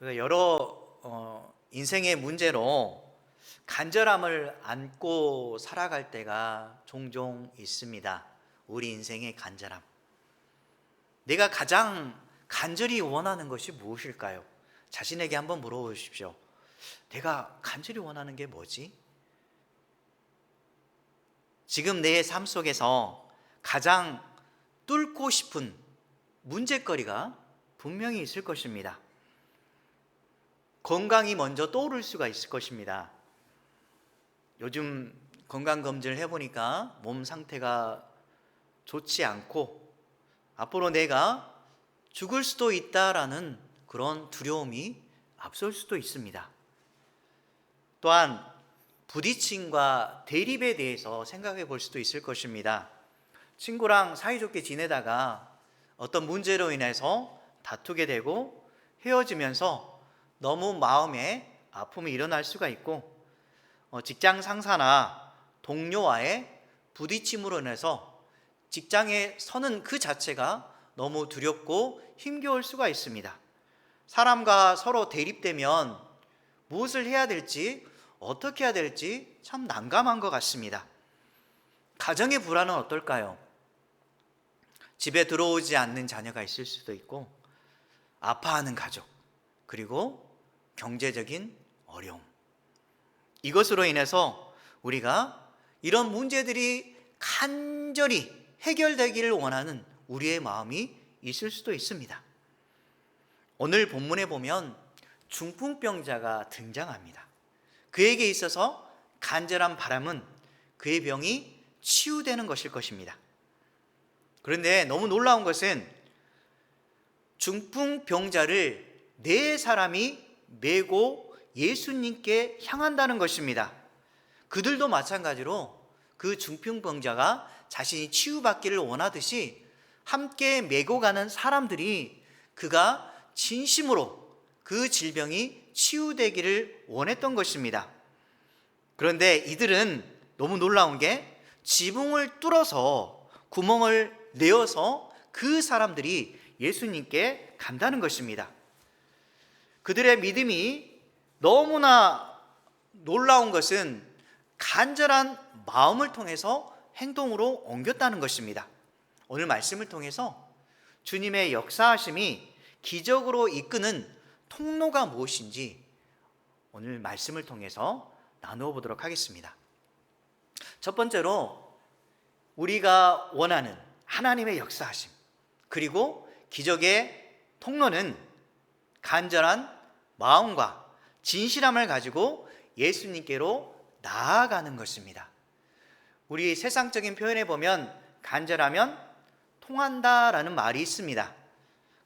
우리가 여러 인생의 문제로 간절함을 안고 살아갈 때가 종종 있습니다. 우리 인생의 간절함. 내가 가장 간절히 원하는 것이 무엇일까요? 자신에게 한번 물어보십시오. 내가 간절히 원하는 게 뭐지? 지금 내 삶 속에서 가장 뚫고 싶은 문제거리가 분명히 있을 것입니다. 건강이 먼저 떠오를 수가 있을 것입니다. 요즘 건강검진을 해보니까 몸 상태가 좋지 않고 앞으로 내가 죽을 수도 있다라는 그런 두려움이 앞설 수도 있습니다. 또한 부딪힘과 대립에 대해서 생각해 볼 수도 있을 것입니다. 친구랑 사이좋게 지내다가 어떤 문제로 인해서 다투게 되고 헤어지면서 너무 마음에 아픔이 일어날 수가 있고, 직장 상사나 동료와의 부딪힘으로 인해서 직장에 서는 그 자체가 너무 두렵고 힘겨울 수가 있습니다. 사람과 서로 대립되면 무엇을 해야 될지, 어떻게 해야 될지 참 난감한 것 같습니다. 가정의 불안은 어떨까요? 집에 들어오지 않는 자녀가 있을 수도 있고, 아파하는 가족, 그리고 경제적인 어려움. 이것으로 인해서 우리가 이런 문제들이 간절히 해결되기를 원하는 우리의 마음이 있을 수도 있습니다. 오늘 본문에 보면 중풍병자가 등장합니다. 그에게 있어서 간절한 바람은 그의 병이 치유되는 것일 것입니다. 그런데 너무 놀라운 것은 중풍병자를 네 사람이 메고 예수님께 향한다는 것입니다. 그들도 마찬가지로 그 중풍병자가 자신이 치유받기를 원하듯이 함께 메고 가는 사람들이 그가 진심으로 그 질병이 치유되기를 원했던 것입니다. 그런데 이들은 너무 놀라운 게 지붕을 뚫어서 구멍을 내어서 그 사람들이 예수님께 간다는 것입니다. 그들의 믿음이 너무나 놀라운 것은 간절한 마음을 통해서 행동으로 옮겼다는 것입니다. 오늘 말씀을 통해서 주님의 역사하심이 기적으로 이끄는 통로가 무엇인지 오늘 말씀을 통해서 나누어 보도록 하겠습니다. 첫 번째로 우리가 원하는 하나님의 역사하심, 그리고 기적의 통로는 간절한 마음과 진실함을 가지고 예수님께로 나아가는 것입니다. 우리 세상적인 표현에 보면 간절하면 통한다라는 말이 있습니다.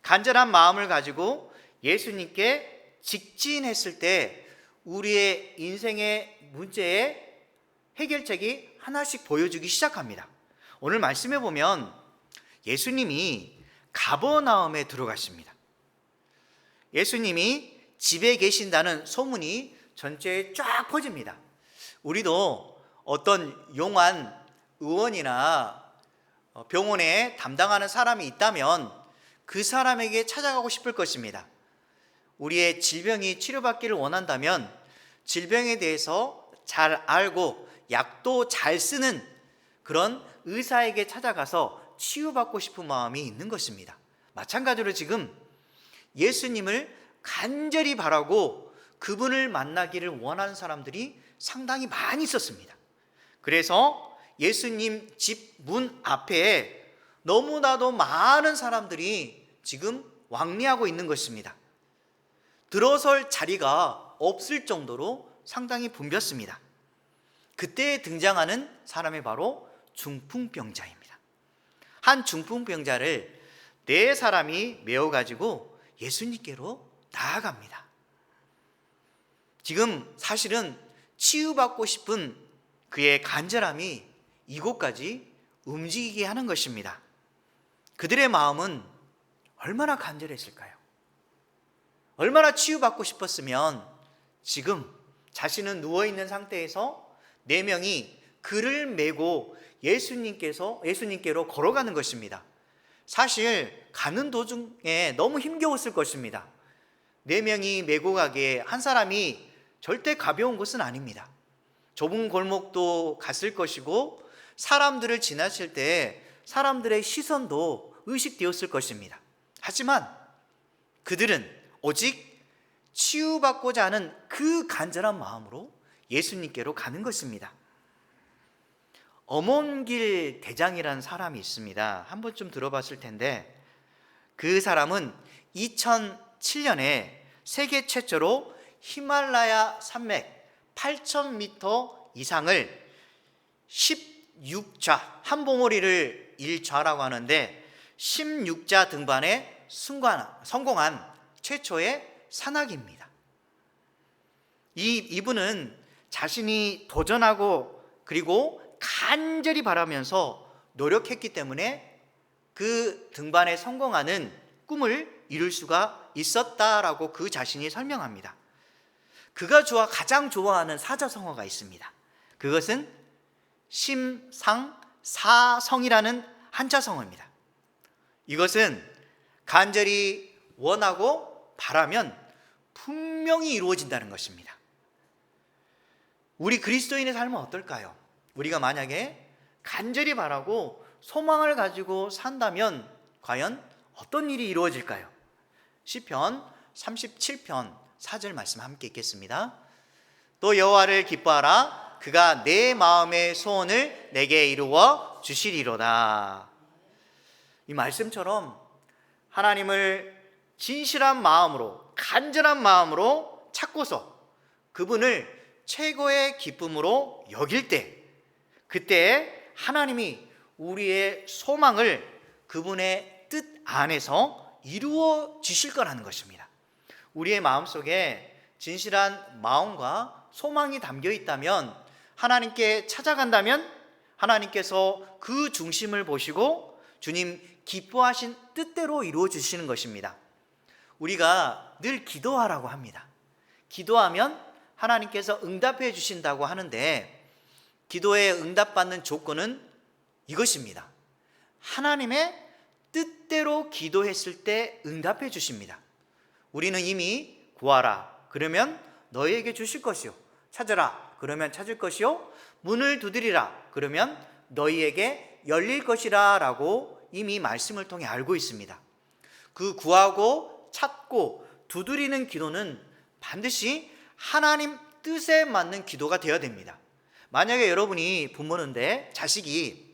간절한 마음을 가지고 예수님께 직진했을 때 우리의 인생의 문제의 해결책이 하나씩 보여주기 시작합니다. 오늘 말씀해 보면 예수님이 가버나움에 들어가십니다. 예수님이 집에 계신다는 소문이 전체에 쫙 퍼집니다. 우리도 어떤 용한 의원이나 병원에 담당하는 사람이 있다면 그 사람에게 찾아가고 싶을 것입니다. 우리의 질병이 치료받기를 원한다면 질병에 대해서 잘 알고 약도 잘 쓰는 그런 의사에게 찾아가서 치유받고 싶은 마음이 있는 것입니다. 마찬가지로 지금 예수님을 간절히 바라고 그분을 만나기를 원하는 사람들이 상당히 많이 있었습니다. 그래서 예수님 집 문 앞에 너무나도 많은 사람들이 지금 왕래하고 있는 것입니다. 들어설 자리가 없을 정도로 상당히 붐볐습니다. 그때 등장하는 사람이 바로 중풍병자입니다. 한 중풍병자를 네 사람이 메어가지고 예수님께로 나아갑니다. 지금 사실은 치유받고 싶은 그의 간절함이 이곳까지 움직이게 하는 것입니다. 그들의 마음은 얼마나 간절했을까요? 얼마나 치유받고 싶었으면 지금 자신은 누워있는 상태에서 네 명이 그를 메고 예수님께로 걸어가는 것입니다. 사실 가는 도중에 너무 힘겨웠을 것입니다. 네 명이 메고 가기에 한 사람이 절대 가벼운 것은 아닙니다. 좁은 골목도 갔을 것이고 사람들을 지나칠 때 사람들의 시선도 의식되었을 것입니다. 하지만 그들은 오직 치유받고자 하는 그 간절한 마음으로 예수님께로 가는 것입니다. 엄원길 대장이라는 사람이 있습니다. 한 번쯤 들어봤을 텐데, 그 사람은 2007년에 세계 최초로 히말라야 산맥 8,000m 이상을 16자, 한 봉우리를 1좌라고 하는데 16자 등반에 성공한 최초의 산악입니다. 이분은 자신이 도전하고 그리고 간절히 바라면서 노력했기 때문에 그 등반에 성공하는 꿈을 이룰 수가 있었다라고 그 자신이 설명합니다. 그가 가장 좋아하는 사자성어가 있습니다. 그것은 심상사성이라는 한자성어입니다. 이것은 간절히 원하고 바라면 분명히 이루어진다는 것입니다. 우리 그리스도인의 삶은 어떨까요? 우리가 만약에 간절히 바라고 소망을 가지고 산다면 과연 어떤 일이 이루어질까요? 시편 37편 4절 말씀 함께 읽겠습니다. 또 여호와를 기뻐하라. 그가 내 마음의 소원을 내게 이루어 주시리로다. 이 말씀처럼 하나님을 진실한 마음으로, 간절한 마음으로 찾고서 그분을 최고의 기쁨으로 여길 때, 그때 하나님이 우리의 소망을 그분의 뜻 안에서 이루어 주실 거라는 것입니다. 우리의 마음속에 진실한 마음과 소망이 담겨 있다면, 하나님께 찾아간다면 하나님께서 그 중심을 보시고 주님 기뻐하신 뜻대로 이루어 주시는 것입니다. 우리가 늘 기도하라고 합니다. 기도하면 하나님께서 응답해 주신다고 하는데, 기도에 응답받는 조건은 이것입니다. 하나님의 뜻대로 기도했을 때 응답해 주십니다. 우리는 이미 구하라 그러면 너희에게 주실 것이요, 찾으라 그러면 찾을 것이요, 문을 두드리라 그러면 너희에게 열릴 것이라 라고 이미 말씀을 통해 알고 있습니다. 그 구하고 찾고 두드리는 기도는 반드시 하나님 뜻에 맞는 기도가 되어야 됩니다. 만약에 여러분이 부모인데 자식이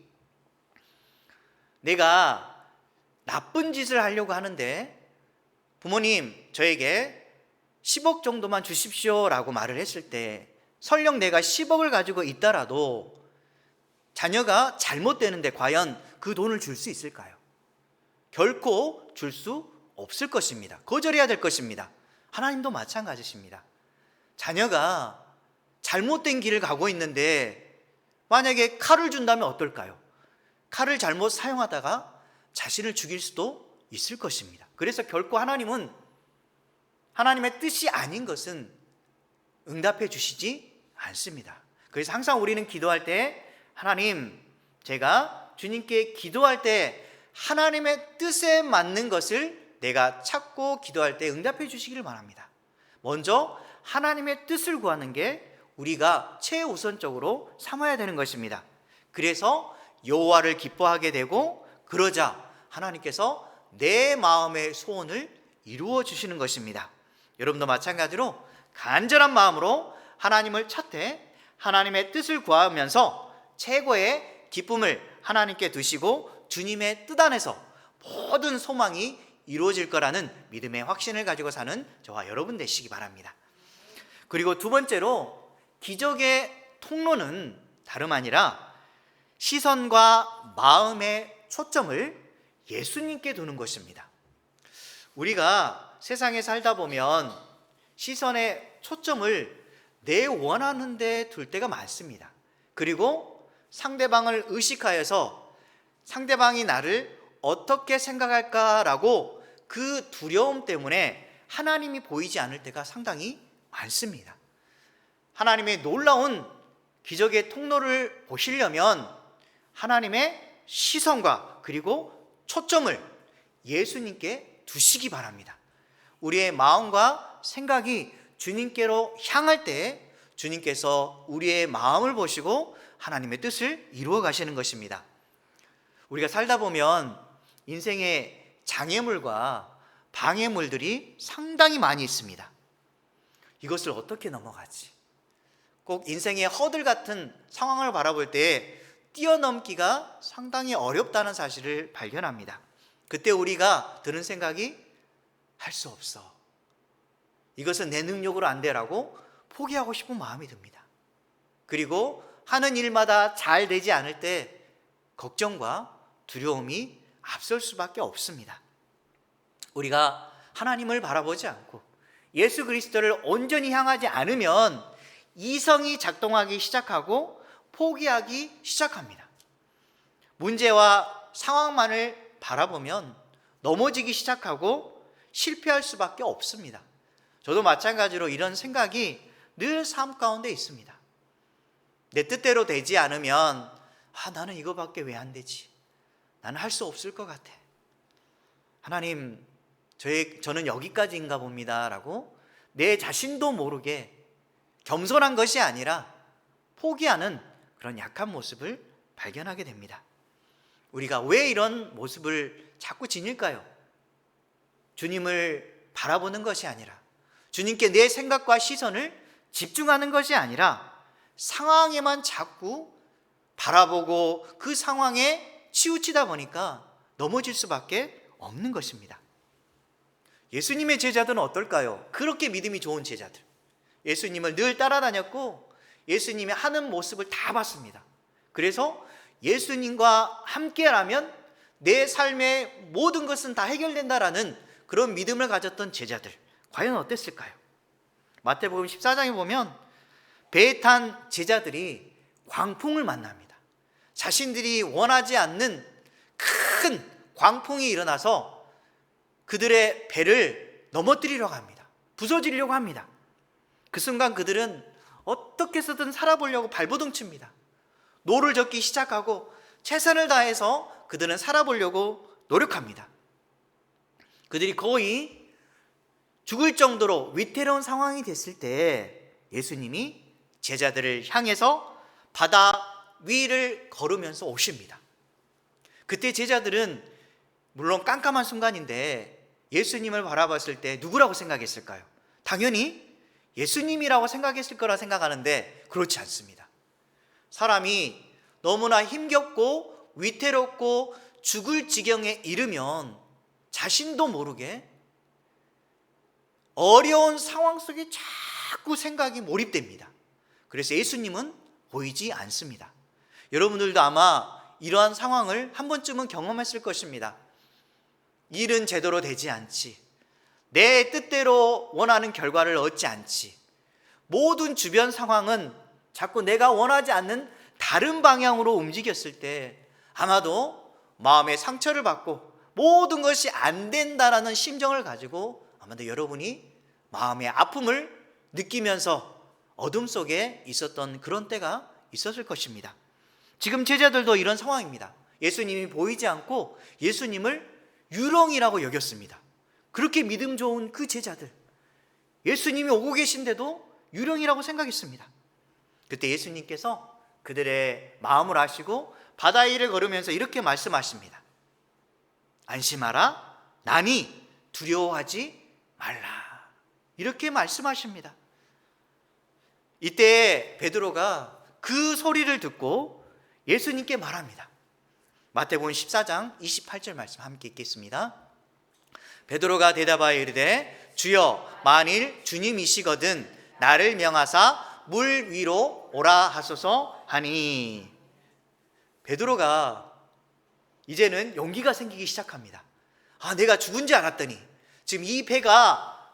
내가 나쁜 짓을 하려고 하는데 부모님 저에게 10억 정도만 주십시오 라고 말을 했을 때, 설령 내가 10억을 가지고 있더라도 자녀가 잘못되는데 과연 그 돈을 줄 수 있을까요? 결코 줄 수 없을 것입니다. 거절해야 될 것입니다. 하나님도 마찬가지십니다. 자녀가 잘못된 길을 가고 있는데 만약에 칼을 준다면 어떨까요? 칼을 잘못 사용하다가 자신을 죽일 수도 있을 것입니다. 그래서 결코 하나님은 하나님의 뜻이 아닌 것은 응답해 주시지 않습니다. 그래서 항상 우리는 기도할 때, 하나님, 제가 주님께 기도할 때 하나님의 뜻에 맞는 것을 내가 찾고 기도할 때 응답해 주시기를 바랍니다. 먼저 하나님의 뜻을 구하는 게 우리가 최우선적으로 삼아야 되는 것입니다. 그래서 여호와를 기뻐하게 되고, 그러자 하나님께서 내 마음의 소원을 이루어 주시는 것입니다. 여러분도 마찬가지로 간절한 마음으로 하나님을 찾되 하나님의 뜻을 구하면서 최고의 기쁨을 하나님께 두시고 주님의 뜻 안에서 모든 소망이 이루어질 거라는 믿음의 확신을 가지고 사는 저와 여러분 되시기 바랍니다. 그리고 두 번째로, 기적의 통로는 다름 아니라 시선과 마음의 초점을 예수님께 두는 것입니다. 우리가 세상에 살다 보면 시선의 초점을 내 원하는 데 둘 때가 많습니다. 그리고 상대방을 의식하여서 상대방이 나를 어떻게 생각할까라고 그 두려움 때문에 하나님이 보이지 않을 때가 상당히 많습니다. 하나님의 놀라운 기적의 통로를 보시려면 하나님의 시선과 그리고 초점을 예수님께 두시기 바랍니다. 우리의 마음과 생각이 주님께로 향할 때 주님께서 우리의 마음을 보시고 하나님의 뜻을 이루어 가시는 것입니다. 우리가 살다 보면 인생의 장애물과 방해물들이 상당히 많이 있습니다. 이것을 어떻게 넘어가지? 꼭 인생의 허들 같은 상황을 바라볼 때 뛰어넘기가 상당히 어렵다는 사실을 발견합니다. 그때 우리가 드는 생각이 할 수 없어. 이것은 내 능력으로 안 되라고 포기하고 싶은 마음이 듭니다. 그리고 하는 일마다 잘 되지 않을 때 걱정과 두려움이 앞설 수밖에 없습니다. 우리가 하나님을 바라보지 않고 예수 그리스도를 온전히 향하지 않으면 이성이 작동하기 시작하고 포기하기 시작합니다. 문제와 상황만을 바라보면 넘어지기 시작하고 실패할 수밖에 없습니다. 저도 마찬가지로 이런 생각이 늘 삶 가운데 있습니다. 내 뜻대로 되지 않으면 나는 이거밖에 왜 안 되지? 나는 할 수 없을 것 같아. 하나님, 저는 여기까지인가 봅니다 라고 내 자신도 모르게 겸손한 것이 아니라 포기하는 그런 약한 모습을 발견하게 됩니다. 우리가 왜 이런 모습을 자꾸 지닐까요? 주님을 바라보는 것이 아니라, 주님께 내 생각과 시선을 집중하는 것이 아니라 상황에만 자꾸 바라보고 그 상황에 치우치다 보니까 넘어질 수밖에 없는 것입니다. 예수님의 제자들은 어떨까요? 그렇게 믿음이 좋은 제자들, 예수님을 늘 따라다녔고 예수님이 하는 모습을 다 봤습니다. 그래서 예수님과 함께라면 내 삶의 모든 것은 다 해결된다라는 그런 믿음을 가졌던 제자들, 과연 어땠을까요? 마태복음 14장에 보면 배에 탄 제자들이 광풍을 만납니다. 자신들이 원하지 않는 큰 광풍이 일어나서 그들의 배를 넘어뜨리려고 합니다. 부서지려고 합니다. 그 순간 그들은 어떻게 해서든 살아보려고 발버둥 칩니다. 노를 젓기 시작하고 최선을 다해서 그들은 살아보려고 노력합니다. 그들이 거의 죽을 정도로 위태로운 상황이 됐을 때 예수님이 제자들을 향해서 바다 위를 걸으면서 오십니다. 그때 제자들은 물론 깜깜한 순간인데 예수님을 바라봤을 때 누구라고 생각했을까요? 당연히 예수님이라고 생각했을 거라 생각하는데 그렇지 않습니다. 사람이 너무나 힘겹고 위태롭고 죽을 지경에 이르면 자신도 모르게 어려운 상황 속에 자꾸 생각이 몰입됩니다. 그래서 예수님은 보이지 않습니다. 여러분들도 아마 이러한 상황을 한 번쯤은 경험했을 것입니다. 일은 제대로 되지 않지, 내 뜻대로 원하는 결과를 얻지 않지, 모든 주변 상황은 자꾸 내가 원하지 않는 다른 방향으로 움직였을 때 아마도 마음의 상처를 받고 모든 것이 안 된다라는 심정을 가지고 아마도 여러분이 마음의 아픔을 느끼면서 어둠 속에 있었던 그런 때가 있었을 것입니다. 지금 제자들도 이런 상황입니다. 예수님이 보이지 않고 예수님을 유령이라고 여겼습니다. 그렇게 믿음 좋은 그 제자들, 예수님이 오고 계신데도 유령이라고 생각했습니다. 그때 예수님께서 그들의 마음을 아시고 바다 위를 걸으면서 이렇게 말씀하십니다. 안심하라, 나니 두려워하지 말라. 이렇게 말씀하십니다. 이때 베드로가 그 소리를 듣고 예수님께 말합니다. 마태복음 14장 28절 말씀 함께 읽겠습니다. 베드로가 대답하여 이르되 주여, 만일 주님이시거든 나를 명하사 물 위로 오라 하소서 하니. 베드로가 이제는 용기가 생기기 시작합니다. 내가 죽은 줄 알았더니 지금 이 배가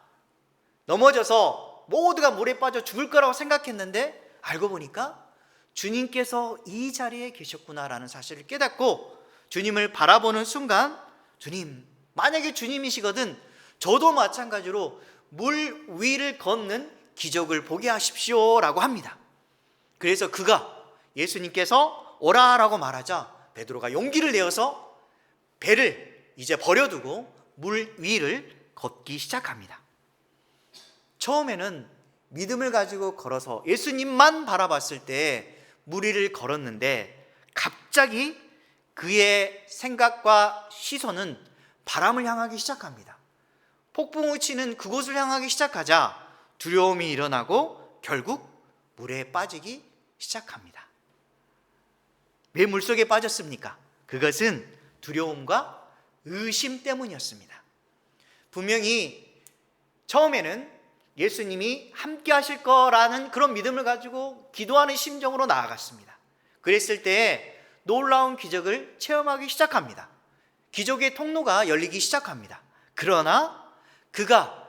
넘어져서 모두가 물에 빠져 죽을 거라고 생각했는데 알고 보니까 주님께서 이 자리에 계셨구나라는 사실을 깨닫고 주님을 바라보는 순간, 주님, 만약에 주님이시거든 저도 마찬가지로 물 위를 걷는 기적을 보게 하십시오 라고 합니다. 그래서 그가 예수님께서 오라라고 말하자 베드로가 용기를 내어서 배를 이제 버려두고 물 위를 걷기 시작합니다. 처음에는 믿음을 가지고 걸어서 예수님만 바라봤을 때 무리를 걸었는데 갑자기 그의 생각과 시선은 바람을 향하기 시작합니다. 폭풍우 치는 그곳을 향하기 시작하자 두려움이 일어나고 결국 물에 빠지기 시작합니다. 왜 물속에 빠졌습니까? 그것은 두려움과 의심 때문이었습니다. 분명히 처음에는 예수님이 함께 하실 거라는 그런 믿음을 가지고 기도하는 심정으로 나아갔습니다. 그랬을 때 놀라운 기적을 체험하기 시작합니다. 기적의 통로가 열리기 시작합니다. 그러나 그가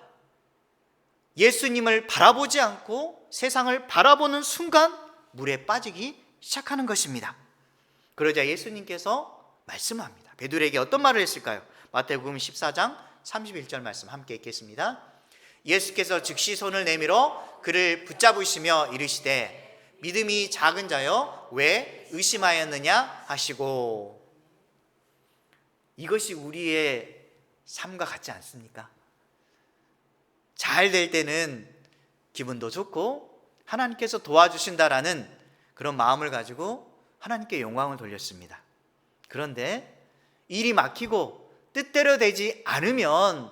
예수님을 바라보지 않고 세상을 바라보는 순간 물에 빠지기 시작하는 것입니다. 그러자 예수님께서 말씀합니다. 베드로에게 어떤 말을 했을까요? 마태복음 14장 31절 말씀 함께 읽겠습니다. 예수께서 즉시 손을 내밀어 그를 붙잡으시며 이르시되 믿음이 작은 자여 왜 의심하였느냐 하시고. 이것이 우리의 삶과 같지 않습니까? 잘 될 때는 기분도 좋고 하나님께서 도와주신다라는 그런 마음을 가지고 하나님께 영광을 돌렸습니다. 그런데 일이 막히고 뜻대로 되지 않으면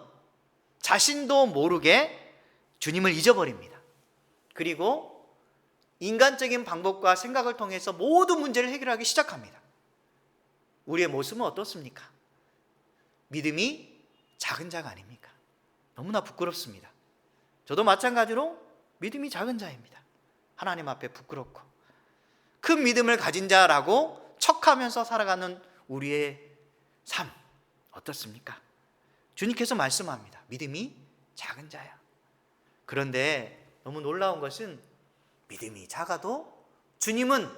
자신도 모르게 주님을 잊어버립니다. 그리고 인간적인 방법과 생각을 통해서 모든 문제를 해결하기 시작합니다. 우리의 모습은 어떻습니까? 믿음이 작은 자가 아닙니까? 너무나 부끄럽습니다. 저도 마찬가지로 믿음이 작은 자입니다. 하나님 앞에 부끄럽고 큰 믿음을 가진 자라고 척하면서 살아가는 우리의 삶 어떻습니까? 주님께서 말씀합니다. 믿음이 작은 자야. 그런데 너무 놀라운 것은 믿음이 작아도 주님은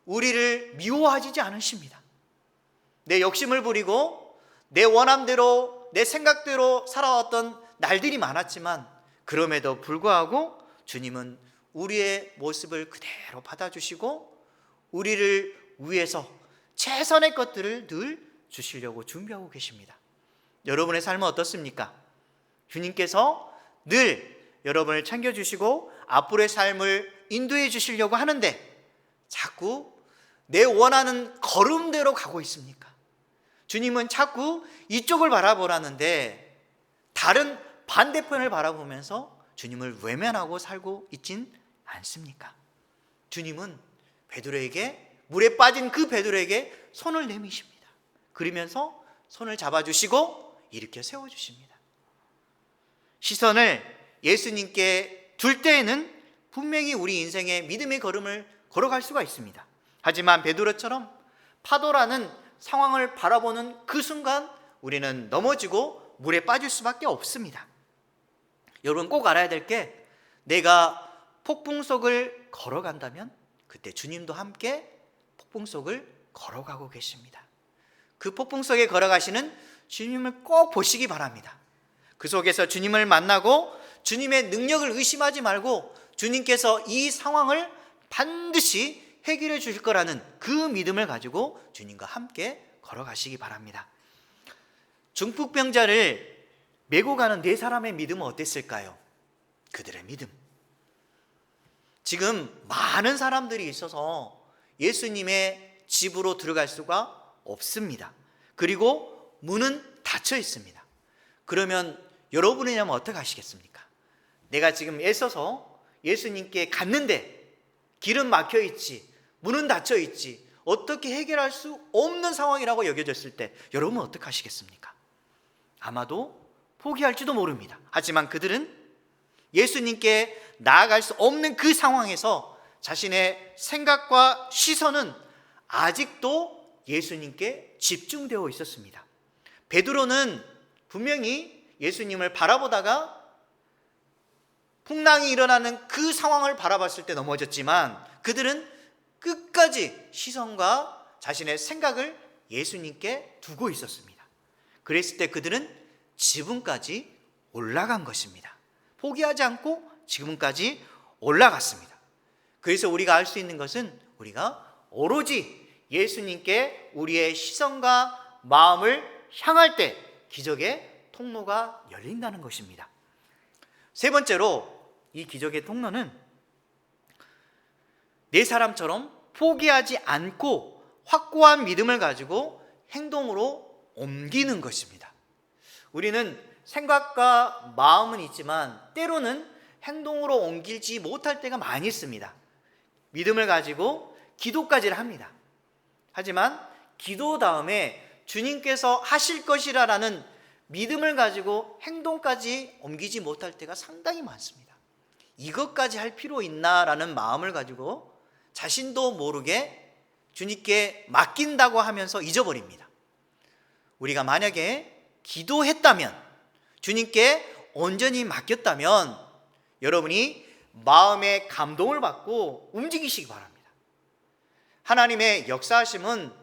우리를 미워하시지 않으십니다. 내 욕심을 부리고 내 원함대로 내 생각대로 살아왔던 날들이 많았지만 그럼에도 불구하고 주님은 우리의 모습을 그대로 받아주시고 우리를 위해서 최선의 것들을 늘 주시려고 준비하고 계십니다. 여러분의 삶은 어떻습니까? 주님께서 늘 여러분을 챙겨주시고 앞으로의 삶을 인도해 주시려고 하는데 자꾸 내 원하는 걸음대로 가고 있습니까? 주님은 자꾸 이쪽을 바라보라는데 다른 반대편을 바라보면서 주님을 외면하고 살고 있진 않습니까? 주님은 베드로에게 물에 빠진 그 베드로에게 손을 내미십니다. 그러면서 손을 잡아주시고 일으켜 세워주십니다. 시선을 예수님께 둘 때에는 분명히 우리 인생의 믿음의 걸음을 걸어갈 수가 있습니다. 하지만 베드로처럼 파도라는 상황을 바라보는 그 순간 우리는 넘어지고 물에 빠질 수밖에 없습니다. 여러분 꼭 알아야 될 게 내가 폭풍 속을 걸어간다면 그때 주님도 함께 폭풍 속을 걸어가고 계십니다. 그 폭풍 속에 걸어가시는 주님을 꼭 보시기 바랍니다. 그 속에서 주님을 만나고 주님의 능력을 의심하지 말고 주님께서 이 상황을 반드시 해결해 주실 거라는 그 믿음을 가지고 주님과 함께 걸어가시기 바랍니다. 중풍병자를 메고 가는 네 사람의 믿음은 어땠을까요? 그들의 믿음. 지금 많은 사람들이 있어서 예수님의 집으로 들어갈 수가 없습니다. 그리고 문은 닫혀 있습니다. 그러면 여러분이라면 어떻게 하시겠습니까? 내가 지금 애써서 예수님께 갔는데 길은 막혀 있지, 문은 닫혀 있지, 어떻게 해결할 수 없는 상황이라고 여겨졌을 때 여러분은 어떻게 하시겠습니까? 아마도 포기할지도 모릅니다. 하지만 그들은 예수님께 나아갈 수 없는 그 상황에서 자신의 생각과 시선은 아직도 예수님께 집중되어 있었습니다. 베드로는 분명히 예수님을 바라보다가 풍랑이 일어나는 그 상황을 바라봤을 때 넘어졌지만 그들은 끝까지 시선과 자신의 생각을 예수님께 두고 있었습니다. 그랬을 때 그들은 지붕까지 올라간 것입니다. 포기하지 않고 지금까지 올라갔습니다. 그래서 우리가 알 수 있는 것은 우리가 오로지 예수님께 우리의 시선과 마음을 향할 때 기적의 통로가 열린다는 것입니다. 세 번째로 이 기적의 통로는 네 사람처럼 포기하지 않고 확고한 믿음을 가지고 행동으로 옮기는 것입니다. 우리는 생각과 마음은 있지만 때로는 행동으로 옮기지 못할 때가 많이 있습니다. 믿음을 가지고 기도까지를 합니다. 하지만 기도 다음에 주님께서 하실 것이라는 믿음을 가지고 행동까지 옮기지 못할 때가 상당히 많습니다. 이것까지 할 필요 있나라는 마음을 가지고 자신도 모르게 주님께 맡긴다고 하면서 잊어버립니다. 우리가 만약에 기도했다면, 주님께 온전히 맡겼다면 여러분이 마음의 감동을 받고 움직이시기 바랍니다. 하나님의 역사하심은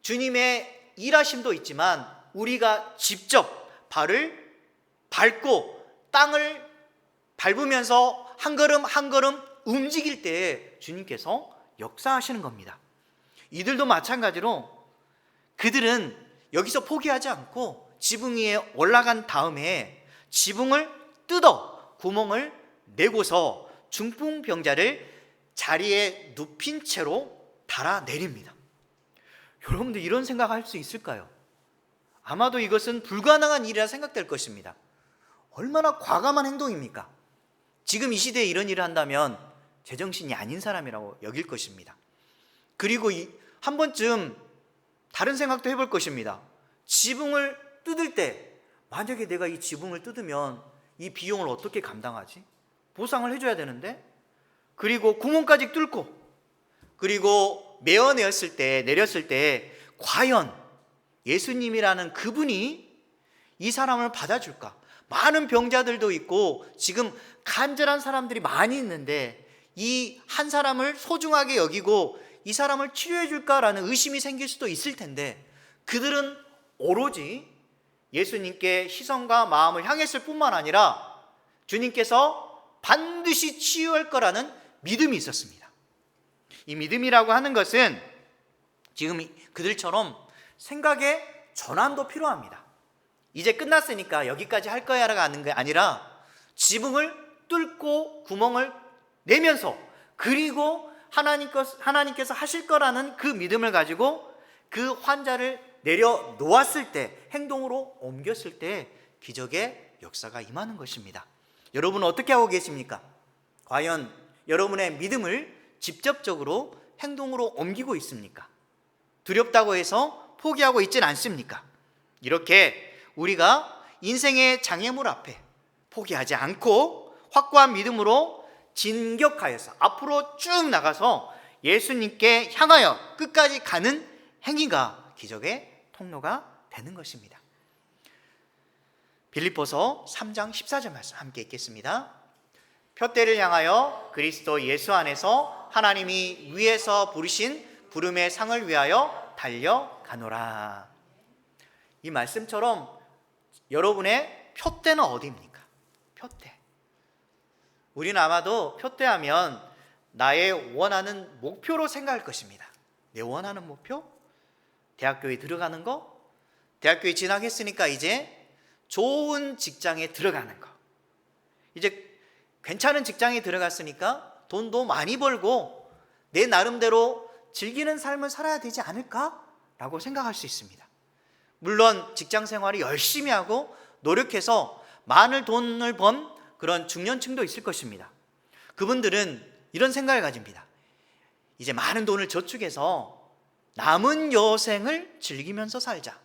주님의 일하심도 있지만 우리가 직접 발을 밟고 땅을 밟으면서 한 걸음 한 걸음 움직일 때 주님께서 역사하시는 겁니다. 이들도 마찬가지로 그들은 여기서 포기하지 않고 지붕 위에 올라간 다음에 지붕을 뜯어 구멍을 내고서 중풍병자를 자리에 눕힌 채로 달아내립니다. 여러분들 이런 생각할 수 있을까요? 아마도 이것은 불가능한 일이라 생각될 것입니다. 얼마나 과감한 행동입니까? 지금 이 시대에 이런 일을 한다면 제정신이 아닌 사람이라고 여길 것입니다. 그리고 한 번쯤 다른 생각도 해볼 것입니다. 지붕을 뜯을 때 만약에 내가 이 지붕을 뜯으면 이 비용을 어떻게 감당하지? 보상을 해줘야 되는데, 그리고 구멍까지 뚫고, 그리고 내렸을 때 과연 예수님이라는 그분이 이 사람을 받아줄까? 많은 병자들도 있고 지금 간절한 사람들이 많이 있는데 이 한 사람을 소중하게 여기고 이 사람을 치료해 줄까라는 의심이 생길 수도 있을 텐데, 그들은 오로지 예수님께 시선과 마음을 향했을 뿐만 아니라 주님께서 반드시 치유할 거라는 믿음이 있었습니다. 이 믿음이라고 하는 것은 지금 그들처럼 생각의 전환도 필요합니다. 이제 끝났으니까 여기까지 할 거야라가 하는 게 아니라 지붕을 뚫고 구멍을 내면서, 그리고 하나님께서 하실 거라는 그 믿음을 가지고 그 환자를 내려놓았을 때, 행동으로 옮겼을 때 기적의 역사가 임하는 것입니다. 여러분은 어떻게 하고 계십니까? 과연 여러분의 믿음을 직접적으로 행동으로 옮기고 있습니까? 두렵다고 해서 포기하고 있지는 않습니까? 이렇게 우리가 인생의 장애물 앞에 포기하지 않고 확고한 믿음으로 진격하여서 앞으로 쭉 나가서 예수님께 향하여 끝까지 가는 행위가 기적의 통로가 되는 것입니다. 빌립보서 3장 14절 말씀 함께 읽겠습니다. 표대를 향하여 그리스도 예수 안에서 하나님이 위에서 부르신 부름의 상을 위하여 달려가노라. 이 말씀처럼 여러분의 표대는 어디입니까? 표대. 우리는 아마도 표대하면 나의 원하는 목표로 생각할 것입니다. 내 원하는 목표? 대학교에 들어가는 거? 대학교에 진학했으니까 이제 좋은 직장에 들어가는 거. 이제 괜찮은 직장에 들어갔으니까 돈도 많이 벌고 내 나름대로 즐기는 삶을 살아야 되지 않을까? 라고 생각할 수 있습니다. 물론 직장 생활을 열심히 하고 노력해서 많은 돈을 번 그런 중년층도 있을 것입니다. 그분들은 이런 생각을 가집니다. 이제 많은 돈을 저축해서 남은 여생을 즐기면서 살자.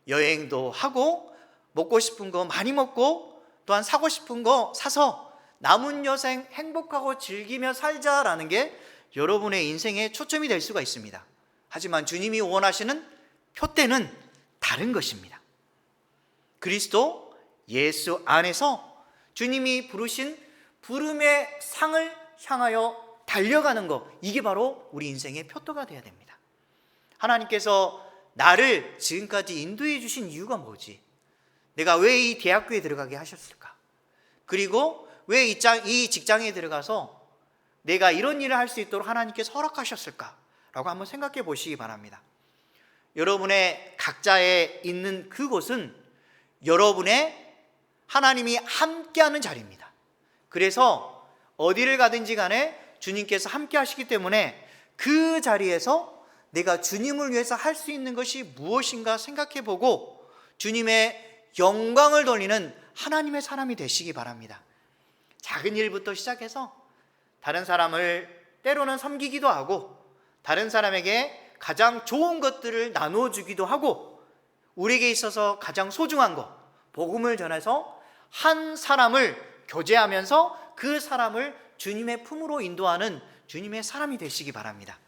여행도 하고 먹고 싶은 거 많이 먹고 또한 사고 싶은 거 사서 남은 여생 행복하고 즐기며 살자라는 게 여러분의 인생의 초점이 될 수가 있습니다. 하지만 주님이 원하시는 표대는 다른 것입니다. 그리스도 예수 안에서 주님이 부르신 부름의 상을 향하여 달려가는 것, 이게 바로 우리 인생의 표도가 되어야 됩니다. 하나님께서 나를 지금까지 인도해 주신 이유가 뭐지? 내가 왜 이 대학교에 들어가게 하셨을까? 그리고 왜 이 직장에 들어가서 내가 이런 일을 할 수 있도록 하나님께서 허락하셨을까? 라고 한번 생각해 보시기 바랍니다. 여러분의 각자에 있는 그곳은 여러분의 하나님이 함께하는 자리입니다. 그래서 어디를 가든지 간에 주님께서 함께 하시기 때문에 그 자리에서 내가 주님을 위해서 할 수 있는 것이 무엇인가 생각해 보고 주님의 영광을 돌리는 하나님의 사람이 되시기 바랍니다. 작은 일부터 시작해서 다른 사람을 때로는 섬기기도 하고 다른 사람에게 가장 좋은 것들을 나눠주기도 하고 우리에게 있어서 가장 소중한 것, 복음을 전해서 한 사람을 교제하면서 그 사람을 주님의 품으로 인도하는 주님의 사람이 되시기 바랍니다.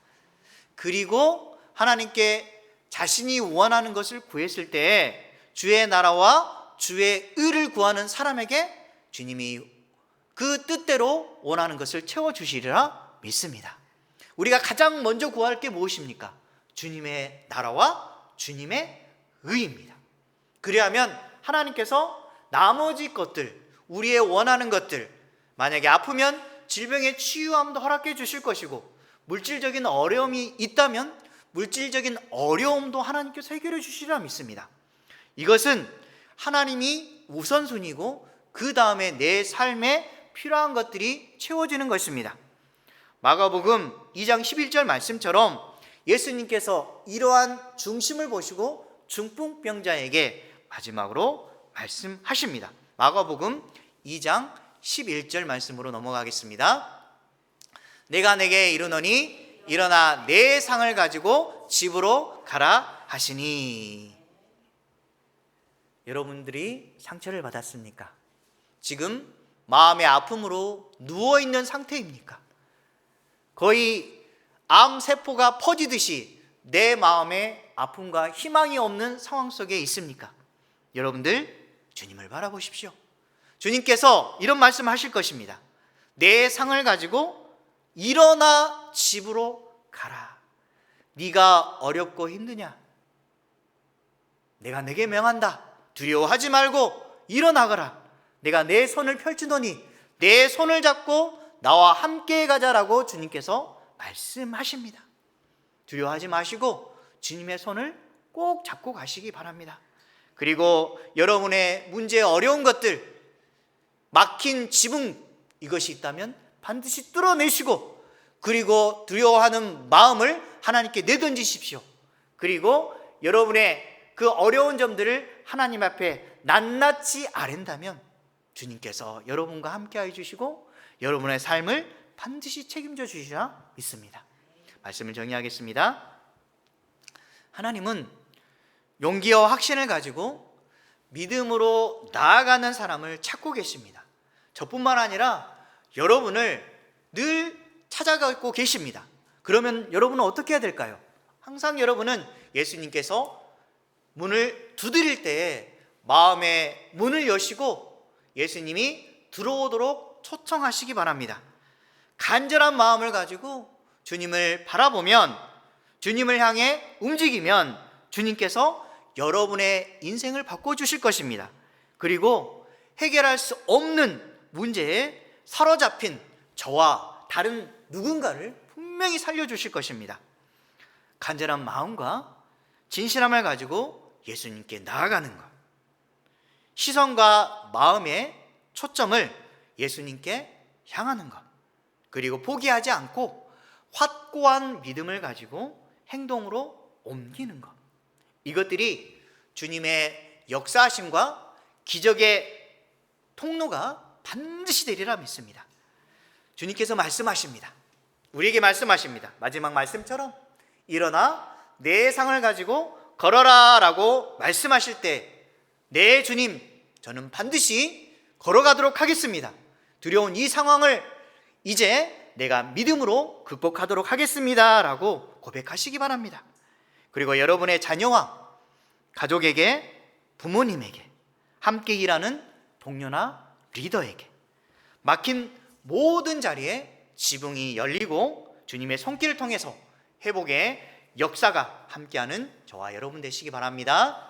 그리고 하나님께 자신이 원하는 것을 구했을 때 주의 나라와 주의 의를 구하는 사람에게 주님이 그 뜻대로 원하는 것을 채워주시리라 믿습니다. 우리가 가장 먼저 구할 게 무엇입니까? 주님의 나라와 주님의 의입니다. 그리하면 하나님께서 나머지 것들, 우리의 원하는 것들, 만약에 아프면 질병의 치유함도 허락해 주실 것이고 물질적인 어려움이 있다면 물질적인 어려움도 하나님께서 해결해 주시리라 믿습니다. 이것은 하나님이 우선순위고 그 다음에 내 삶에 필요한 것들이 채워지는 것입니다. 마가복음 2장 11절 말씀처럼 예수님께서 이러한 중심을 보시고 중풍병자에게 마지막으로 말씀하십니다. 마가복음 2장 11절 말씀으로 넘어가겠습니다. 내가 내게 이르노니 일어나 내 상을 가지고 집으로 가라 하시니. 여러분들이 상처를 받았습니까? 지금 마음의 아픔으로 누워있는 상태입니까? 거의 암세포가 퍼지듯이 내 마음에 아픔과 희망이 없는 상황 속에 있습니까? 여러분들 주님을 바라보십시오. 주님께서 이런 말씀 하실 것입니다. 내 상을 가지고 일어나 집으로 가라. 네가 어렵고 힘드냐? 내가 내게 명한다. 두려워하지 말고 일어나거라. 내가 내 손을 펼치노니 내 손을 잡고 나와 함께 가자라고 주님께서 말씀하십니다. 두려워하지 마시고 주님의 손을 꼭 잡고 가시기 바랍니다. 그리고 여러분의 문제, 어려운 것들, 막힌 지붕 이것이 있다면 반드시 뚫어내시고 그리고 두려워하는 마음을 하나님께 내던지십시오. 그리고 여러분의 그 어려운 점들을 하나님 앞에 낱낱이 아랜다면 주님께서 여러분과 함께 해주시고 여러분의 삶을 반드시 책임져 주시리라 믿습니다. 말씀을 정리하겠습니다. 하나님은 용기와 확신을 가지고 믿음으로 나아가는 사람을 찾고 계십니다. 저뿐만 아니라 여러분을 늘 찾아가고 계십니다. 그러면 여러분은 어떻게 해야 될까요? 항상 여러분은 예수님께서 문을 두드릴 때 마음의 문을 여시고 예수님이 들어오도록 초청하시기 바랍니다. 간절한 마음을 가지고 주님을 바라보면, 주님을 향해 움직이면 주님께서 여러분의 인생을 바꿔주실 것입니다. 그리고 해결할 수 없는 문제에 사로잡힌 저와 다른 누군가를 분명히 살려주실 것입니다. 간절한 마음과 진실함을 가지고 예수님께 나아가는 것, 시선과 마음의 초점을 예수님께 향하는 것, 그리고 포기하지 않고 확고한 믿음을 가지고 행동으로 옮기는 것, 이것들이 주님의 역사하심과 기적의 통로가 반드시 되리라 믿습니다. 주님께서 말씀하십니다. 우리에게 말씀하십니다. 마지막 말씀처럼 일어나 내 상을 가지고 걸어라 라고 말씀하실 때 네 주님, 저는 반드시 걸어가도록 하겠습니다. 두려운 이 상황을 이제 내가 믿음으로 극복하도록 하겠습니다 라고 고백하시기 바랍니다. 그리고 여러분의 자녀와 가족에게, 부모님에게, 함께 일하는 동료나 리더에게 막힌 모든 자리에 지붕이 열리고 주님의 손길을 통해서 회복의 역사가 함께하는 저와 여러분 되시기 바랍니다.